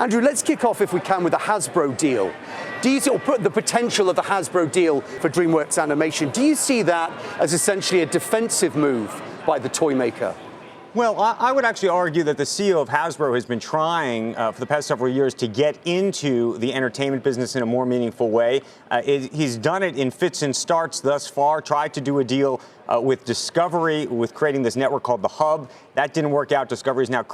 Andrew, let's kick off, if we can, with the Hasbro deal. Do you see, or put the potential of the Hasbro deal for DreamWorks Animation, do you see that as essentially a defensive move by the toy maker? Well, I would actually argue that the CEO of Hasbro has been trying for the past several years to get into the entertainment business in a more meaningful way. He's done it in fits and starts thus far, tried to do a deal with Discovery, with creating this network called The Hub. That didn't work out. Discovery's now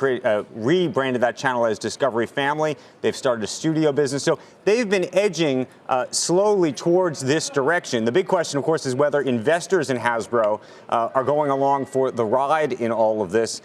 rebranded that channel as Discovery Family. They've started a studio business. So they've been edging slowly towards this direction. The big question, of course, is whether investors in Hasbro are going along for the ride in all of this,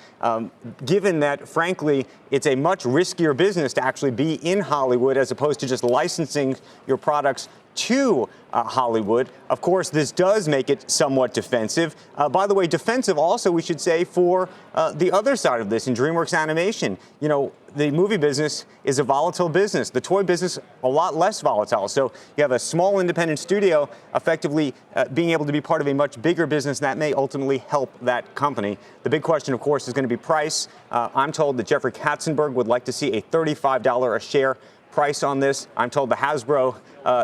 given that, frankly, it's a much riskier business to actually be in Hollywood as opposed to just licensing your products to Hollywood. Of course, this does make it somewhat defensive. By the way, defensive also, we should say, for the other side of this in DreamWorks Animation. You know, the movie business is a volatile business. The toy business, a lot less volatile. So you have a small independent studio effectively being able to be part of a much bigger business that may ultimately help that company. The big question, of course, is going to be price. I'm told that Jeffrey Katzenberg would like to see a $35 a share price on this. I'm told the Hasbro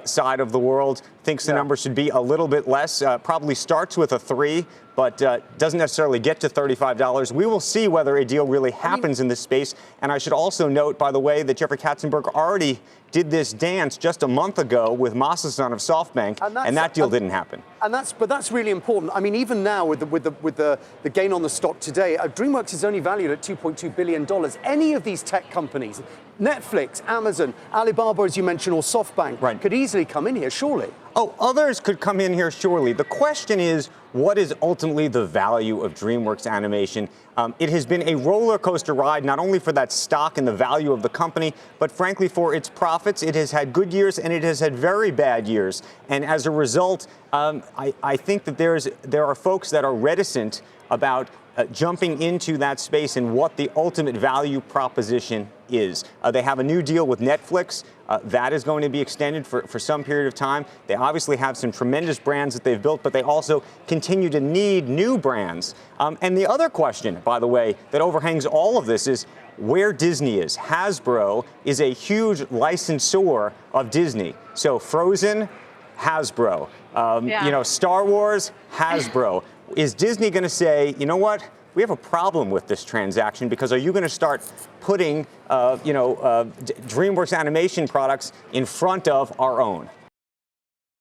side of the world thinks the number should be a little bit less, probably starts with a 3, but doesn't necessarily get to $35. We will see whether a deal really happens in this space. And I should also note, by the way, that Jeffrey Katzenberg already did this dance just a month ago with Masa-san of SoftBank, and that deal didn't happen. But that's really important. I mean, even now with the gain on the stock today, DreamWorks is only valued at $2.2 billion. Any of these tech companies, Netflix, Amazon, Alibaba, as you mentioned, or SoftBank, could easily come in here, surely. Oh, others could come in here, surely. The question is, what is ultimately the value of DreamWorks Animation? It has been a roller coaster ride, not only for that stock and the value of the company, but frankly for its profits. It has had good years and it has had very bad years. And as a result, I think that there are folks that are reticent about jumping into that space and what the ultimate value proposition is. They have a new deal with Netflix. That is going to be extended for some period of time. They obviously have some tremendous brands that they've built, but they also continue to need new brands. And the other question, by the way, that overhangs all of this is where Disney is. Hasbro is a huge licensor of Disney. So Frozen, Hasbro. You know, Star Wars, Hasbro. Is Disney going to say, you know what, we have a problem with this transaction, because are you going to start putting, DreamWorks Animation products in front of our own?